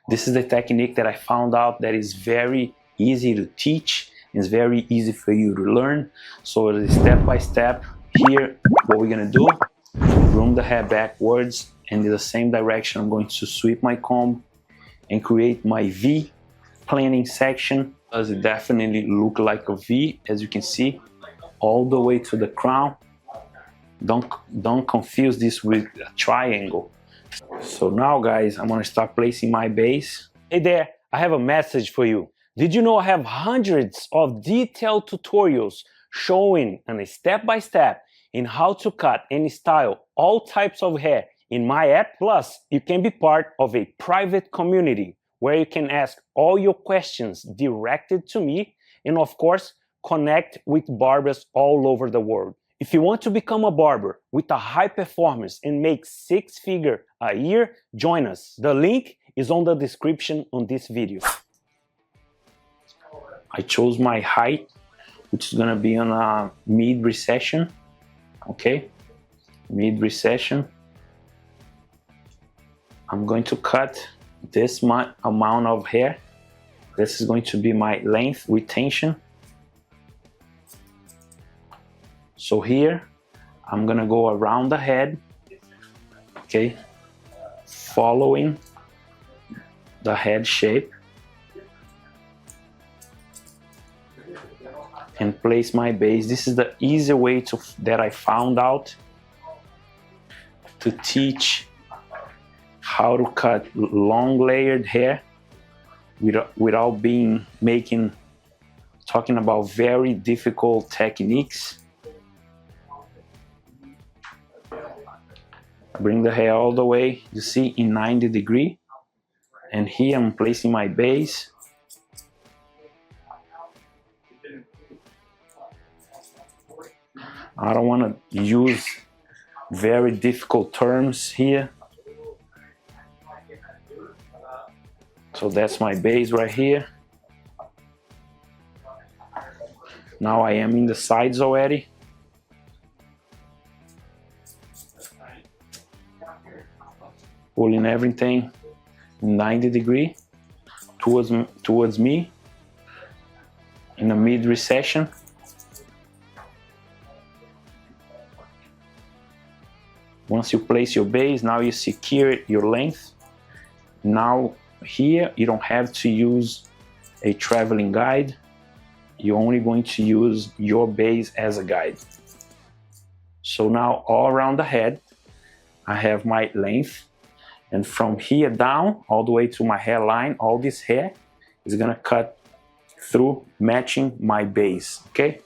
This is the technique that I found out that is very easy to teach. It's very easy for you to learn. So it is step by step. Here, what we're gonna do, groom the hair backwards, and in the same direction, I'm going to sweep my comb and create my V planning section. Does it definitely look like a V, as you can see, all the way to the crown. Don't confuse this with a triangle. So now, guys, I'm gonna start placing my base. Hey there, I have a message for you. Did you know I have hundreds of detailed tutorials showing on a step-by-step in how to cut and style all types of hair in my app? Plus, you can be part of a private community where you can ask all your questions directed to me, and of course, connect with barbers all over the world. If you want to become a barber with a high performance and make 6 figures a year, join us. The link is on the description on this video. I chose my height, which is gonna be on a mid-recession, okay? Mid-recession. I'm going to cut this amount of hair. This is going to be my length retention. So here, I'm gonna go around the head, okay? Following the head shape. And place my base. This is the easy way that I found out to teach how to cut long layered hair without talking about very difficult techniques. Bring the hair all the way, you see, in 90 degrees. And here I'm placing my base. I don't want to use very difficult terms here. So that's my base right here. Now I am in the sides already. Pulling everything 90 degrees towards me in a mid-recession. Once you place your base, now you secure your length. Now here, you don't have to use a traveling guide. You're only going to use your base as a guide. So now all around the head, I have my length. And from here down, all the way to my hairline, all this hair is gonna cut through, matching my base, okay?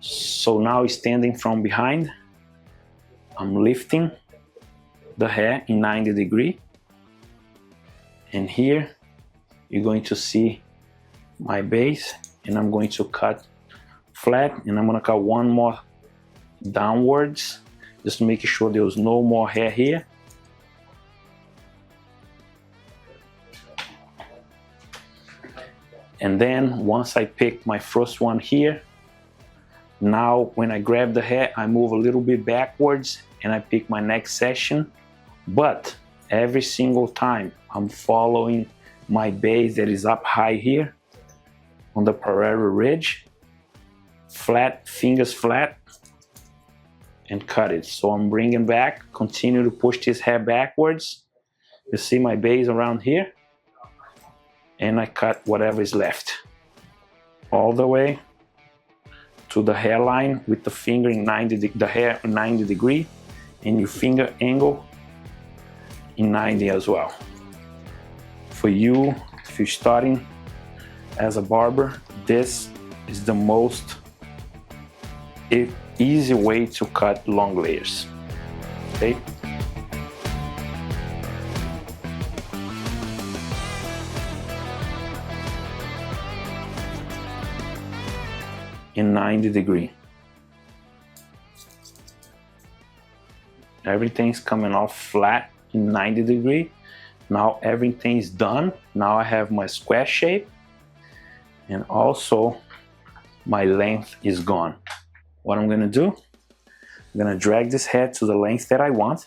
So now standing from behind, I'm lifting the hair in 90 degrees. And here, you're going to see my base, and I'm going to cut flat, and I'm gonna cut one more downwards, just to make sure there's no more hair here. And then once I pick my first one here, now when I grab the hair, I move a little bit backwards and I pick my next section. But every single time I'm following my base that is up high here on the parallel ridge, flat, fingers flat, and cut it. So I'm bringing back, continue to push this hair backwards. You see my base around here, and I cut whatever is left all the way to the hairline with the finger in the hair in 90 degrees, and your finger angle in 90 as well. For you, if you're starting as a barber, this is the most easy way to cut long layers, okay? In 90 degrees. Everything's coming off flat in 90 degrees. Now everything's done. Now I have my square shape, and also my length is gone. What I'm gonna do, I'm gonna drag this hair to the length that I want.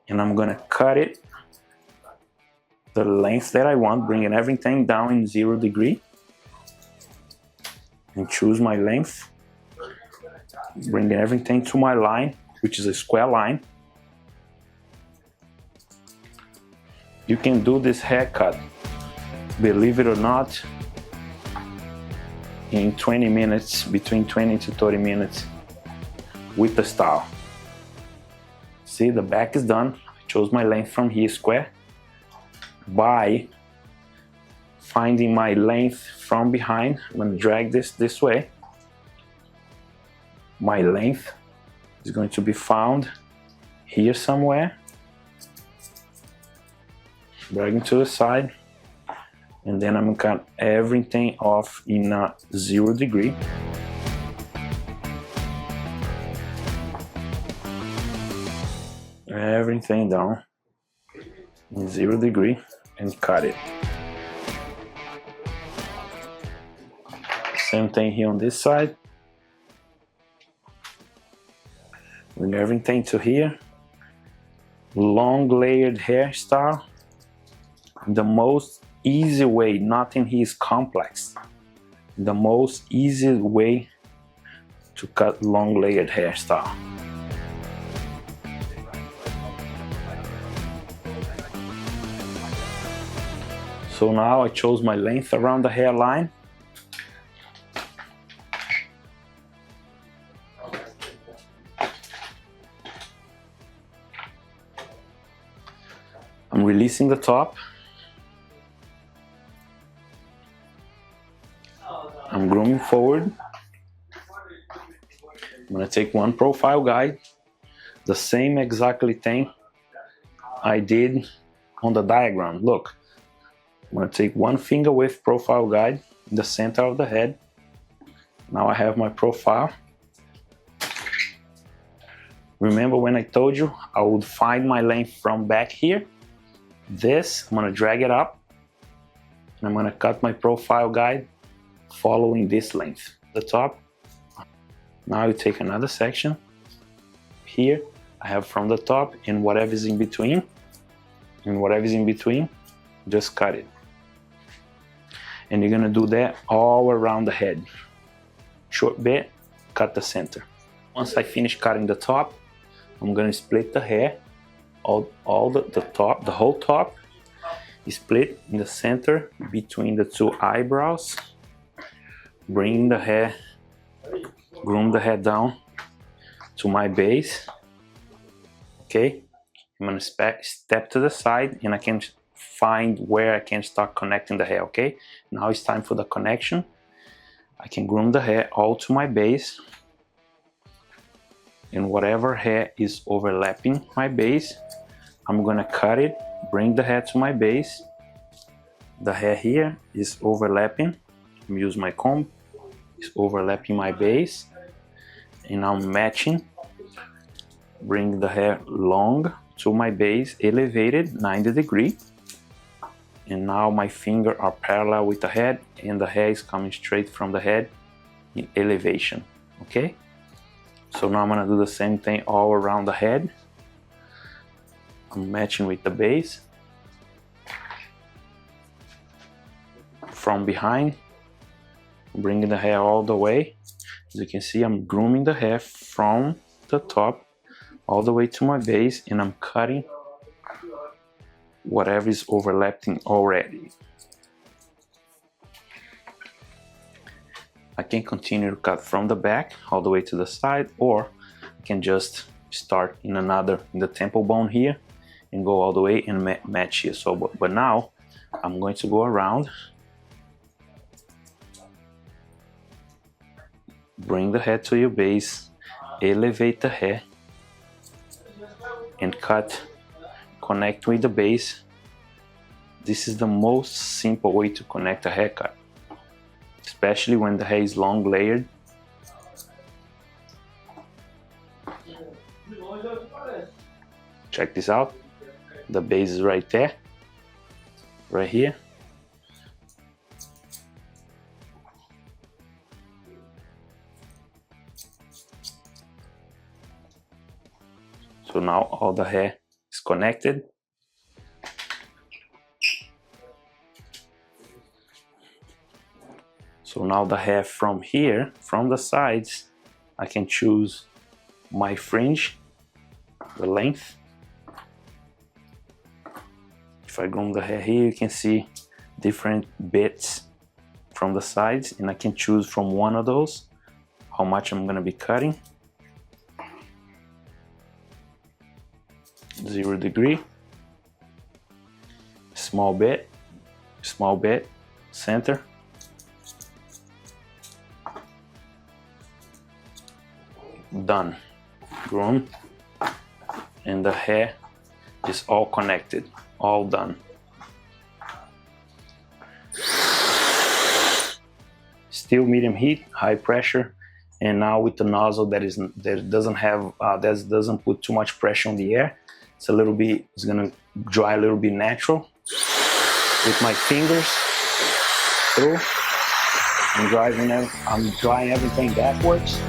and I'm gonna cut it the length that I want, bringing everything down in 0 degree, and choose my length, bringing everything to my line, which is a square line. You can do this haircut, believe it or not, in 20 minutes, between 20 to 30 minutes with the style. See, the back is done. I chose my length from here, square. By finding my length from behind, I'm gonna drag this way. My length is going to be found here somewhere. Dragging to the side, and then I'm gonna cut everything off in 0 degree. Everything down in 0 degree and cut it. Same thing here on this side. Bring everything to here. Long layered hairstyle. The most easy way, nothing here is complex. The most easy way to cut long layered hairstyle. So now I chose my length around the hairline. I'm releasing the top. I'm grooming forward. I'm gonna take one profile guide, the same exactly thing I did on the diagram. Look, I'm gonna take one finger width profile guide in the center of the head. Now I have my profile. Remember when I told you I would find my length from back here? This, I'm gonna drag it up, and I'm gonna cut my profile guide following this length, the top. Now you take another section. Here I have from the top and whatever is in between, just cut it. And you're gonna do that all around the head. Short bit, cut the center. Once I finish cutting the top, I'm gonna split the hair, the whole top is split in the center between the two eyebrows. Bring the hair, groom the hair down to my base. Okay, I'm gonna step to the side and I can find where I can start connecting the hair. Okay, now it's time for the connection. I can groom the hair all to my base, and whatever hair is overlapping my base, I'm gonna cut it, bring the hair to my base. The hair here is overlapping. I'm using my comb, it's overlapping my base, and I'm matching. Bring the hair long to my base, elevated 90 degrees. And now my fingers are parallel with the head, and the hair is coming straight from the head in elevation. Okay? So now I'm gonna do the same thing all around the head. I'm matching with the base. From behind, bringing the hair all the way. As you can see, I'm grooming the hair from the top all the way to my base, and I'm cutting whatever is overlapping already. I can continue to cut from the back all the way to the side, or I can just start in the temple bone here and go all the way and match here. So, but now I'm going to go around, bring the head to your base, elevate the hair, and cut, connect with the base. This is the most simple way to connect a haircut, especially when the hair is long layered. Check this out. The base is right there, right here. So now all the hair is connected. So now the hair from here, from the sides, I can choose my fringe, the length. If I groom the hair here, you can see different bits from the sides, and I can choose from one of those how much I'm gonna be cutting. 0 degree, small bit, center. Done. Groom, and the hair is all connected, all done. Still medium heat, high pressure, and now with the nozzle that doesn't put too much pressure on the air. It's gonna dry a little bit natural. With my fingers through, I'm drying everything backwards.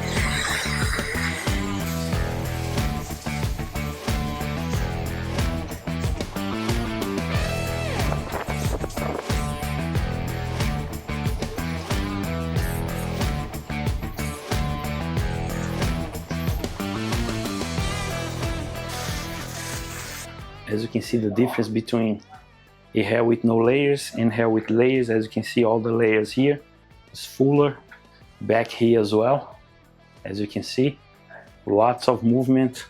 As you can see, the difference between a hair with no layers and hair with layers. As you can see, all the layers here is fuller, back here as well. As you can see, lots of movement.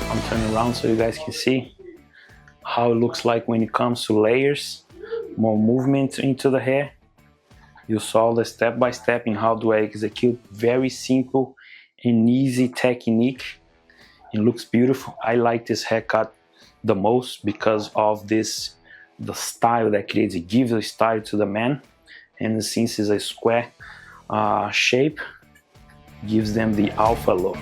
I'm turning around so you guys can see how it looks like when it comes to layers, more movement into the hair. You saw the step-by-step in how do I execute very simple and easy technique. It looks beautiful. I like this haircut the most because of the style that creates. It gives a style to the man, and since it's a square shape, gives them the alpha look.